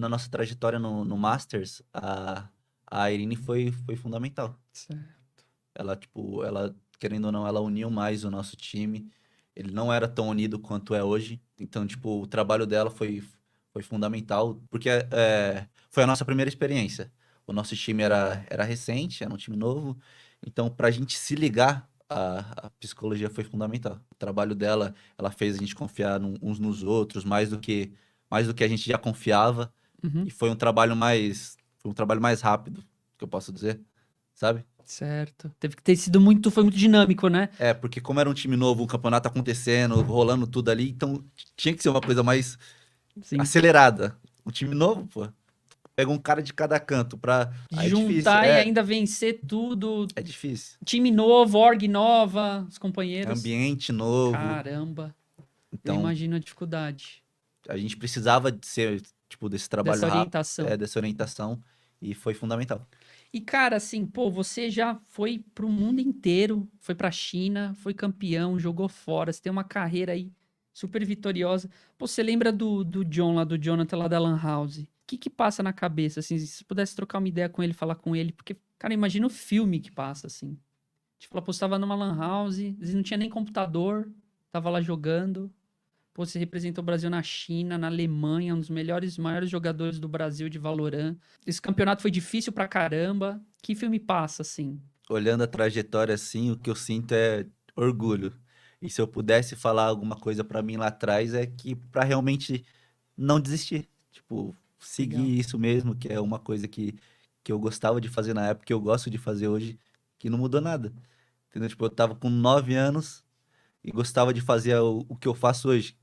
nossa trajetória no Masters, a Irine foi fundamental. Certo. Ela, tipo, querendo ou não, ela uniu mais o nosso time. Ele não era tão unido quanto é hoje. Então, tipo, o trabalho dela foi fundamental, porque foi a nossa primeira experiência. O nosso time era recente, era um time novo. Então, pra gente se ligar, a psicologia foi fundamental. O trabalho dela, ela fez a gente confiar uns nos outros, mais do que a gente já confiava. Uhum. E foi um trabalho mais rápido, que eu posso dizer, sabe? Certo. Teve que ter sido foi muito dinâmico, né? Porque como era um time novo, um campeonato acontecendo, rolando tudo ali, então tinha que ser uma coisa mais Sim. acelerada. Um time novo, pô. Pega um cara de cada canto pra... Aí é difícil, Juntar e ainda vencer tudo. é difícil. Time novo, org nova, os companheiros. Ambiente novo. Caramba. Eu Então, imagino a dificuldade a gente precisava de ser, tipo, desse trabalho dessa rápido, orientação. dessa orientação, e foi fundamental. E, cara, assim, pô, você já foi pro mundo inteiro, foi pra China, foi campeão, jogou fora, você tem uma carreira aí super vitoriosa. Pô, você lembra do John lá, do Jonathan lá da Lan House? O que passa na cabeça, assim, se você pudesse trocar uma ideia com ele, falar com ele? Porque, cara, imagina o filme que passa, assim. Tipo, ela postava numa Lan House, às vezes não tinha nem computador, tava lá jogando. Pô, você representou o Brasil na China, na Alemanha, um dos maiores jogadores do Brasil de Valorant. Esse campeonato foi difícil pra caramba. Que filme passa, assim? Olhando a trajetória assim, o que eu sinto é orgulho. E se eu pudesse falar alguma coisa pra mim lá atrás, é que pra realmente não desistir. Tipo, seguir Legal. isso mesmo, que é uma coisa que eu gostava de fazer na época, que eu gosto de fazer hoje, que não mudou nada. Entendeu? Tipo, eu tava com 9 anos e gostava de fazer o que eu faço hoje.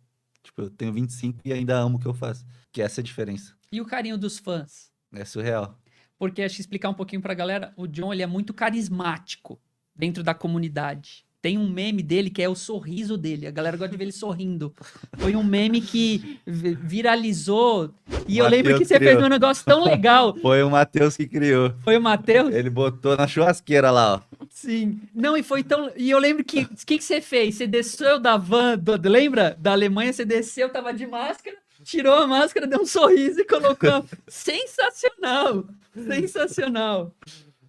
Tipo, eu tenho 25 e ainda amo o que eu faço. Que essa é a diferença. E o carinho dos fãs? É surreal. Porque, acho que explicar um pouquinho pra galera, o John, ele é muito carismático dentro da comunidade. Tem um meme dele que é o sorriso dele. A galera gosta de ver ele sorrindo. Foi um meme que viralizou. E eu lembro que Matheus você fez criou. um negócio tão legal. Foi o Matheus que criou. Foi o Matheus? Ele botou na churrasqueira lá, ó. Sim. Não, e foi tão. E eu lembro que. O que você fez? Você desceu da van, lembra? Da Alemanha, você desceu, tava de máscara, tirou a máscara, deu um sorriso e colocou. Sensacional! Sensacional!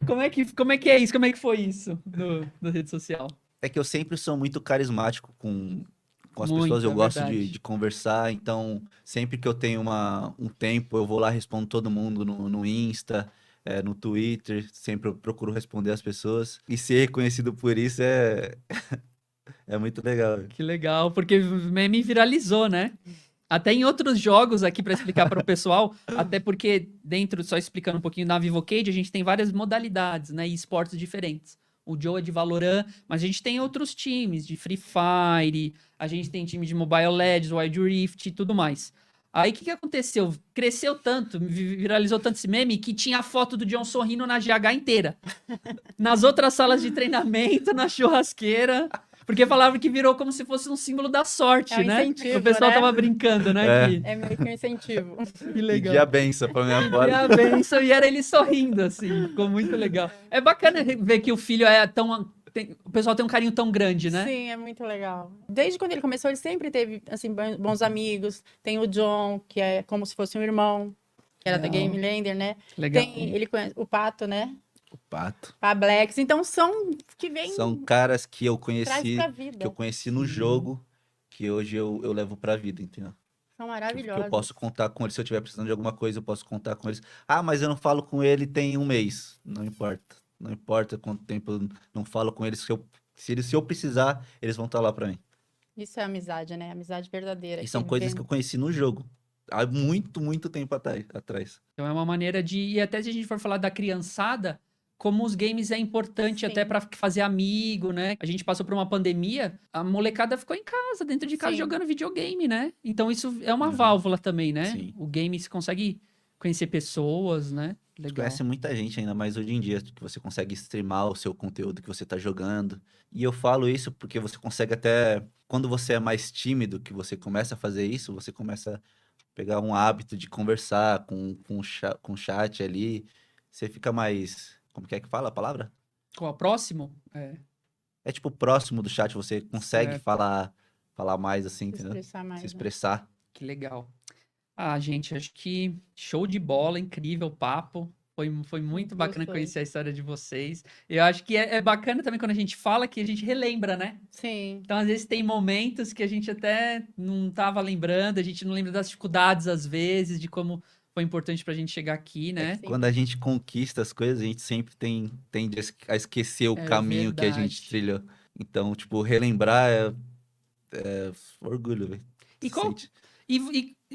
Como é que é isso? Como é que foi isso na rede social? É que eu sempre sou muito carismático com as Muito, pessoas, eu é gosto verdade. de conversar, então sempre que eu tenho um tempo, eu vou lá, respondo todo mundo no Insta, no Twitter, sempre eu procuro responder as pessoas. E ser reconhecido por isso é muito legal. Que legal, porque o meme viralizou, né? Até em outros jogos aqui para explicar para o pessoal, até porque dentro, só explicando um pouquinho, na Vivocade a gente tem várias modalidades, né, e esportes diferentes. O Joe é de Valorant, mas a gente tem outros times de Free Fire, a gente tem time de Mobile Legends, Wild Rift e tudo mais. Aí o que aconteceu? Cresceu tanto, viralizou tanto esse meme que tinha a foto do John sorrindo na GH inteira. Nas outras salas de treinamento, na churrasqueira. Porque falavam que virou como se fosse um símbolo da sorte, É um né? incentivo, O pessoal né? tava brincando, né? É. Que É meio que um incentivo. que legal. Pedir a benção pra minha E foto. a benção, e era ele sorrindo, assim. Ficou muito legal. É bacana ver que o filho é tão... o pessoal tem um carinho tão grande, né? Sim, é muito legal. Desde quando ele começou, ele sempre teve, assim, bons amigos. Tem o John, que é como se fosse um irmão, que era da Legal. Game Lander, né? Legal. Ele conhece o Pato, né? O Pato. A Blacks. Então, são que vem, São caras que eu traz conheci, pra vida. no Sim. jogo, que hoje eu levo pra vida, entendeu? São Que maravilhosos. eu posso contar com eles, se eu estiver precisando de alguma coisa, eu posso contar com eles. Ah, mas eu não falo com ele tem um mês. Não importa. Não importa quanto tempo eu não falo com eles, Se eu precisar, eles vão estar lá pra mim. Isso é amizade, né? Amizade verdadeira. E são coisas que eu conheci no jogo. Há muito, muito tempo atrás. Então é uma maneira de. E até se a gente for falar da criançada, como os games é importante até Sim. pra fazer amigo, né? A gente passou por uma pandemia, a molecada ficou em casa, dentro de casa, Sim. jogando videogame, né? Então isso é uma Uhum. válvula também, né? Sim. O game se consegue conhecer pessoas, né? Você Legal. conhece muita gente ainda mais hoje em dia, que você consegue streamar o seu conteúdo que você tá jogando. E eu falo isso porque você consegue até, quando você é mais tímido, que você começa a fazer isso, você começa a pegar um hábito de conversar com o chat ali. Você fica mais, como que é que fala a palavra? Qual é o próximo? É, É tipo próximo do chat, você consegue certo. falar mais assim, Se entendeu? expressar mais, Se né? expressar. Que legal. Ah, gente, acho que show de bola, incrível o papo. Foi muito bacana Gostoso. conhecer a história de vocês. Eu acho que é bacana também quando a gente fala que a gente relembra, né? Sim. Então, às vezes, tem momentos que a gente até não estava lembrando, a gente não lembra das dificuldades, às vezes, de como foi importante pra gente chegar aqui, né? Sim. Quando a gente conquista as coisas, a gente sempre tende a esquecer o É caminho que a gente verdade. trilhou. Então, tipo, relembrar é orgulho, velho. E Você qual, sente.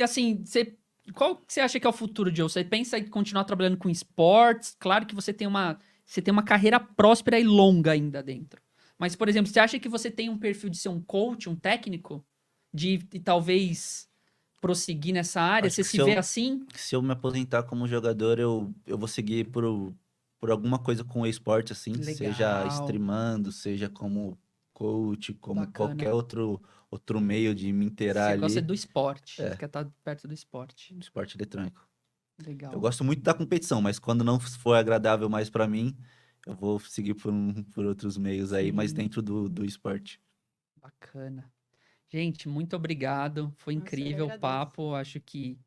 assim, qual que você acha que é o futuro, Joe? Você pensa em continuar trabalhando com esportes? Claro que você tem uma carreira próspera e longa ainda dentro. Mas, por exemplo, você acha que você tem um perfil de ser um coach, um técnico? De talvez prosseguir nessa área? Acho Você que se vê assim? se eu me aposentar como jogador, eu vou seguir por alguma coisa com o esporte, assim, seja Legal. streamando, seja como coach, como Bacana. qualquer outro meio de me inteirar Você gosta ali, do esporte. É. Você quer estar perto do esporte. esporte eletrônico. Legal. Eu gosto muito da competição, mas quando não for agradável mais pra mim, eu vou seguir por outros meios aí, mas Sim. dentro do esporte. Bacana. Gente, muito obrigado. Foi Nossa, eu que incrível o agradeço. papo. Acho que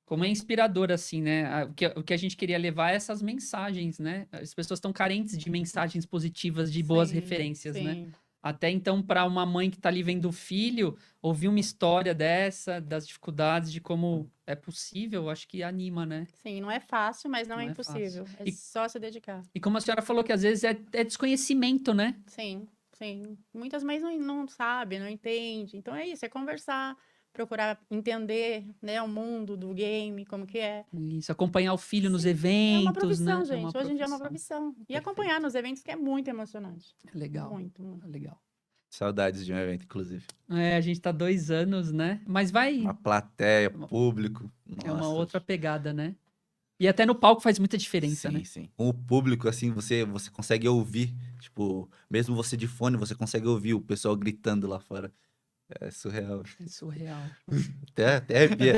como é inspirador, assim, né? O que a gente queria levar é essas mensagens, né? As pessoas estão carentes de mensagens positivas, de boas Sim, referências, né? sim. Até então, para uma mãe que está ali vendo o filho, ouvir uma história dessa, das dificuldades, de como é possível, acho que anima, né? Sim, não é fácil, mas não Não é é fácil. impossível. É E- só se dedicar. E como a senhora falou que às vezes é desconhecimento, né? Sim, sim. Muitas mães não sabem, não entendem. Então é isso, é conversar, procurar entender, né, o mundo do game, como que é. Isso, acompanhar o filho nos É uma eventos, profissão, né? gente. Hoje em dia é uma profissão. E acompanhar nos eventos que é muito emocionante. Legal, Muito, muito. legal. Saudades de um evento, inclusive. É, a gente tá 2 anos, né? Mas vai, Uma plateia, público. é uma Nossa. outra pegada, né? E até no palco faz muita diferença, Sim, né? sim. Com o público, assim, você consegue ouvir. Tipo, mesmo você de fone, você consegue ouvir o pessoal gritando lá fora. É surreal. É surreal. Até arrepia.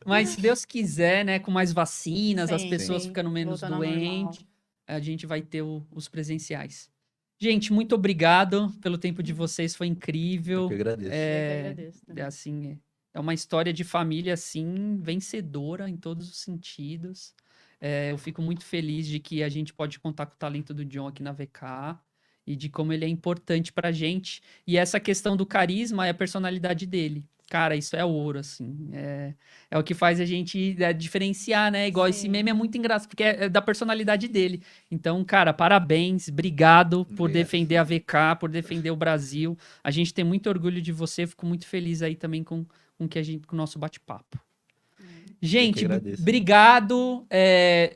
Mas se Deus quiser, né, com mais vacinas, as Sim, pessoas sim. ficando menos Voltando ao normal. doentes, a gente vai ter os presenciais. Gente, muito obrigado pelo tempo de vocês, foi Eu incrível. que agradeço. Eu que agradeço também. Assim, é uma história de família, assim, vencedora em todos os sentidos. Eu fico muito feliz de que a gente pode contar com o talento do John aqui na VK e de como ele é importante pra gente. E essa questão do carisma é a personalidade dele. Cara, isso é ouro, assim. É o que faz a gente diferenciar, né? Igual esse Sim. meme é muito engraçado, porque é da personalidade dele. Então, cara, parabéns, obrigado por Obrigado. defender a VK, por defender o Brasil. A gente tem muito orgulho de você, fico muito feliz aí também com o nosso bate-papo. Gente, agradeço. obrigado.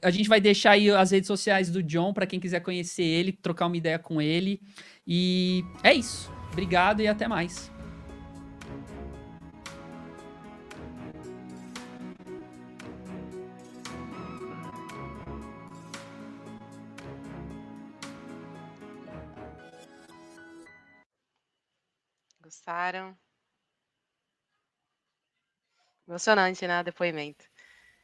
A gente vai deixar aí as redes sociais do John para quem quiser conhecer ele, trocar uma ideia com ele. E é isso. Obrigado e até mais. Gostaram? Emocionante, né? Depoimento.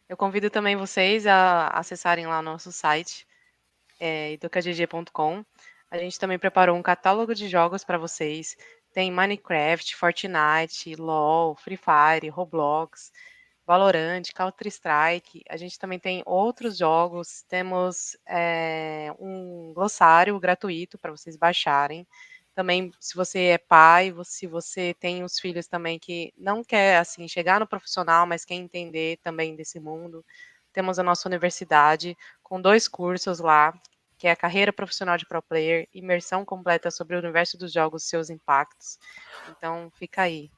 Eu convido também vocês a acessarem lá o nosso site, educagg.com. A gente também preparou um catálogo de jogos para vocês. Tem Minecraft, Fortnite, LoL, Free Fire, Roblox, Valorant, Counter-Strike. A gente também tem outros jogos. Temos um glossário gratuito para vocês baixarem. Também, se você é pai, se você tem os filhos também que não quer assim chegar no profissional, mas quer entender também desse mundo, temos a nossa universidade com 2 cursos lá que é a carreira profissional de pro player, imersão completa sobre o universo dos jogos e seus impactos. Então, fica aí.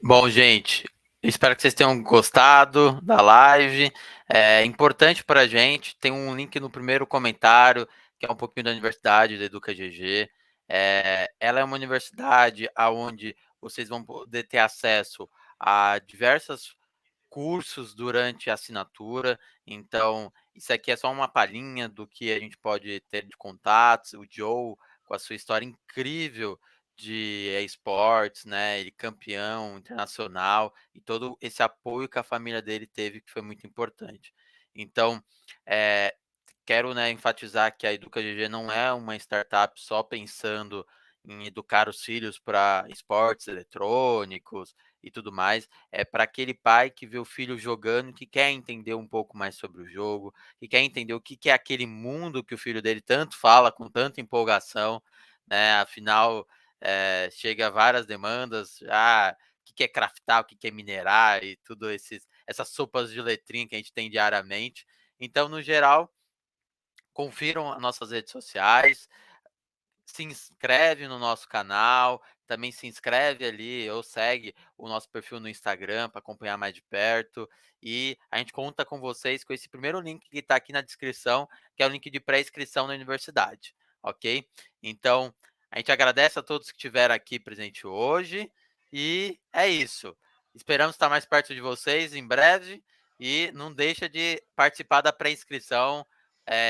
Bom, gente, espero que vocês tenham gostado da live. É importante para a gente. Tem um link no primeiro comentário, que é um pouquinho da Universidade da Educa GG. Ela é uma universidade onde vocês vão poder ter acesso a diversos cursos durante a assinatura. Então, isso aqui é só uma palhinha do que a gente pode ter de contatos. O Joe, com a sua história incrível de esportes, né? Ele campeão internacional e todo esse apoio que a família dele teve, que foi muito importante. Então, quero, né, enfatizar que a Educa GG não é uma startup só pensando em educar os filhos para esportes eletrônicos e tudo mais. É para aquele pai que vê o filho jogando, que quer entender um pouco mais sobre o jogo, que quer entender o que é aquele mundo que o filho dele tanto fala com tanta empolgação, né? Afinal, chega várias demandas, o que é craftar, o que é minerar e tudo essas sopas de letrinha que a gente tem diariamente. Então, no geral, confiram as nossas redes sociais, se inscreve no nosso canal, também se inscreve ali ou segue o nosso perfil no Instagram para acompanhar mais de perto. E a gente conta com vocês com esse primeiro link que está aqui na descrição, que é o link de pré-inscrição na universidade, ok? Então, a gente agradece a todos que estiveram aqui presente hoje e é isso. Esperamos estar mais perto de vocês em breve e não deixa de participar da pré-inscrição.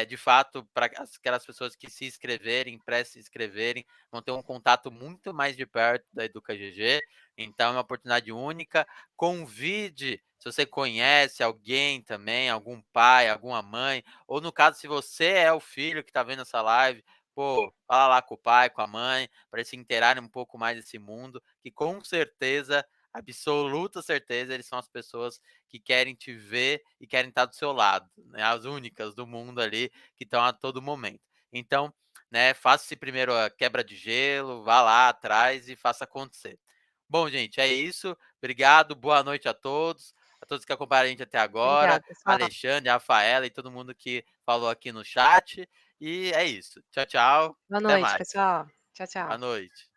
De fato, para aquelas pessoas que se inscreverem, se inscreverem, vão ter um contato muito mais de perto da Educa GG. Então, é uma oportunidade única. Convide, se você conhece alguém também, algum pai, alguma mãe, ou no caso, se você é o filho que está vendo essa live, pô, fala lá com o pai, com a mãe, para eles se interarem um pouco mais desse mundo, que com certeza, absoluta certeza, eles são as pessoas que querem te ver e querem estar do seu lado, né? As únicas do mundo ali que estão a todo momento. Então, né, faça esse primeiro quebra de gelo, vá lá atrás e faça acontecer. Bom, gente, é isso. Obrigado, boa noite a todos que acompanharam a gente até agora, Obrigada, pessoal. Alexandre, Rafaela e todo mundo que falou aqui no chat. E é isso. Tchau, tchau. Boa Até noite, mais. pessoal. Tchau, Boa tchau. noite.